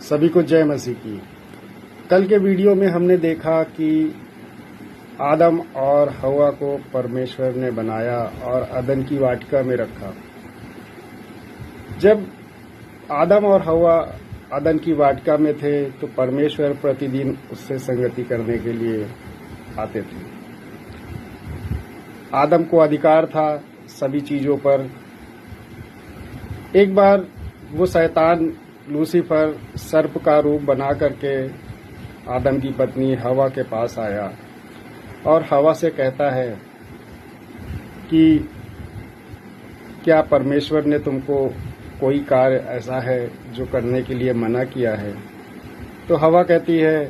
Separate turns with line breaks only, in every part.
सभी को जय मसीह की। कल के वीडियो में हमने देखा कि आदम और हवा को परमेश्वर ने बनाया और अदन की वाटिका में रखा। जब आदम और हवा अदन की वाटिका में थे तो परमेश्वर प्रतिदिन उससे संगति करने के लिए आते थे। आदम को अधिकार था सभी चीजों पर। एक बार वो शैतान लूसीफर सर्प का रूप बना करके आदम की पत्नी हवा के पास आया और हवा से कहता है कि क्या परमेश्वर ने तुमको कोई कार्य ऐसा है जो करने के लिए मना किया है। तो हवा कहती है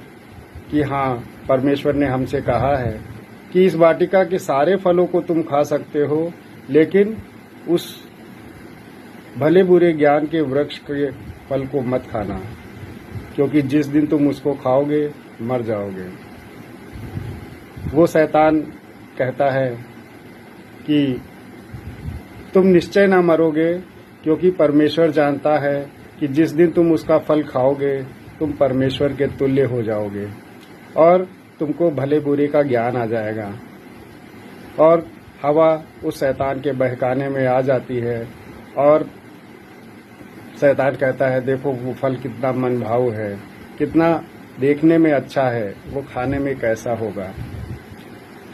कि हाँ, परमेश्वर ने हमसे कहा है कि इस वाटिका के सारे फलों को तुम खा सकते हो, लेकिन उस भले बुरे ज्ञान के वृक्ष के फल को मत खाना, क्योंकि जिस दिन तुम उसको खाओगे मर जाओगे। वो शैतान कहता है कि तुम निश्चय ना मरोगे, क्योंकि परमेश्वर जानता है कि जिस दिन तुम उसका फल खाओगे तुम परमेश्वर के तुल्य हो जाओगे और तुमको भले बुरे का ज्ञान आ जाएगा। और हवा उस शैतान के बहकाने में आ जाती है और शैतान कहता है, देखो वो फल कितना मनभाऊ है, कितना देखने में अच्छा है, वो खाने में कैसा होगा।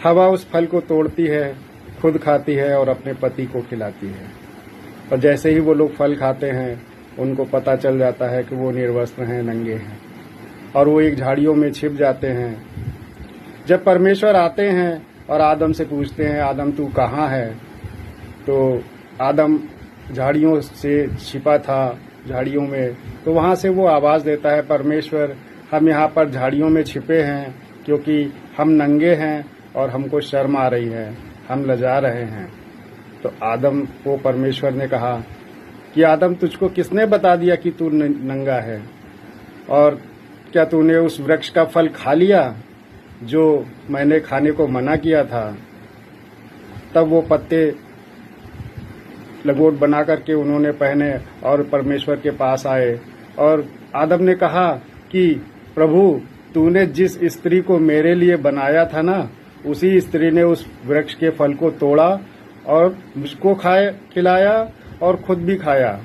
हवा उस फल को तोड़ती है, खुद खाती है और अपने पति को खिलाती है। और जैसे ही वो लोग फल खाते हैं उनको पता चल जाता है कि वो निर्वस्त्र हैं, नंगे हैं, और वो एक झाड़ियों में छिप जाते हैं। जब परमेश्वर आते हैं और आदम से पूछते हैं, आदम तू कहाँ है, तो आदम झाड़ियों से छिपा था, झाड़ियों में। तो वहां से वो आवाज देता है, परमेश्वर हम यहाँ पर झाड़ियों में छिपे हैं क्योंकि हम नंगे हैं और हमको शर्म आ रही है, हम लजा रहे हैं। तो आदम को परमेश्वर ने कहा कि आदम, तुझको किसने बता दिया कि तू नंगा है, और क्या तूने उस वृक्ष का फल खा लिया जो मैंने खाने को मना किया था। तब वो पत्ते लंगोट बना करके उन्होंने पहने और परमेश्वर के पास आए और आदम ने कहा कि प्रभु, तूने जिस स्त्री को मेरे लिए बनाया था ना, उसी स्त्री ने उस वृक्ष के फल को तोड़ा और मुझको खिलाया और खुद भी खाया।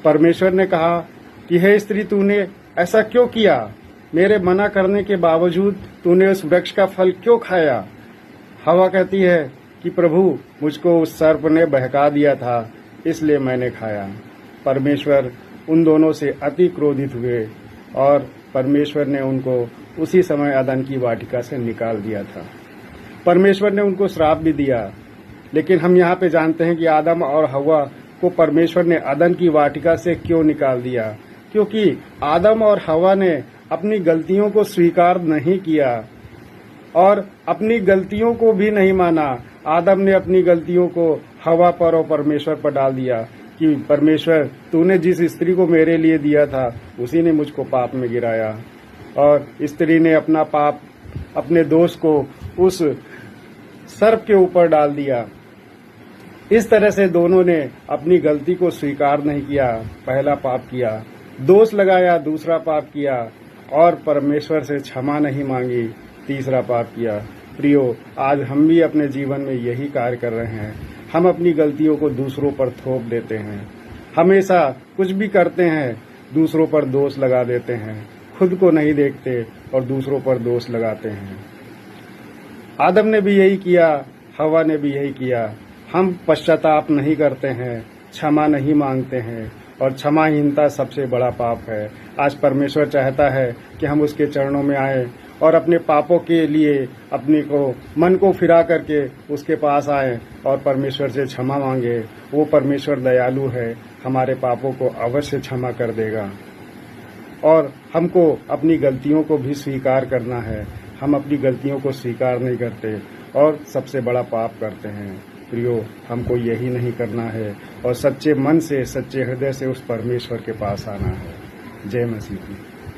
परमेश्वर ने कहा कि हे स्त्री, तूने ऐसा क्यों किया, मेरे मना करने के बावजूद तूने उस वृक्ष का फल क्यों खाया। हवा कहती है कि प्रभु, मुझको उस सर्प ने बहका दिया था, इसलिए मैंने खाया। परमेश्वर उन दोनों से अति क्रोधित हुए और परमेश्वर ने उनको उसी समय अदन की वाटिका से निकाल दिया था। परमेश्वर ने उनको श्राप भी दिया, लेकिन हम यहाँ पे जानते हैं कि आदम और हवा को परमेश्वर ने अदन की वाटिका से क्यों निकाल दिया, क्योंकि आदम और हवा ने अपनी गलतियों को स्वीकार नहीं किया और अपनी गलतियों को भी नहीं माना। आदम ने अपनी गलतियों को हवा पर और परमेश्वर पर डाल दिया कि परमेश्वर, तूने जिस स्त्री को मेरे लिए दिया था उसी ने मुझको पाप में गिराया, और स्त्री ने अपना पाप, अपने दोष को उस सर्प के ऊपर डाल दिया। इस तरह से दोनों ने अपनी गलती को स्वीकार नहीं किया, पहला पाप किया, दोष लगाया, दूसरा पाप किया, और परमेश्वर से क्षमा नहीं मांगी, तीसरा पाप किया। प्रियो, आज हम भी अपने जीवन में यही कार्य कर रहे हैं। हम अपनी गलतियों को दूसरों पर थोप देते हैं, हमेशा कुछ भी करते हैं दूसरों पर दोष लगा देते हैं, खुद को नहीं देखते और दूसरों पर दोष लगाते हैं। आदम ने भी यही किया, हवा ने भी यही किया। हम पश्चाताप नहीं करते हैं, क्षमा नहीं मांगते हैं, और क्षमाहीनता सबसे बड़ा पाप है। आज परमेश्वर चाहता है कि हम उसके चरणों में आए और अपने पापों के लिए अपने को मन को फिरा करके उसके पास आए और परमेश्वर से क्षमा मांगे। वो परमेश्वर दयालु है, हमारे पापों को अवश्य क्षमा कर देगा। और हमको अपनी गलतियों को भी स्वीकार करना है। हम अपनी गलतियों को स्वीकार नहीं करते और सबसे बड़ा पाप करते हैं। प्रियो, हमको यही नहीं करना है और सच्चे मन से, सच्चे हृदय से उस परमेश्वर के पास आना है। जय मसीह की।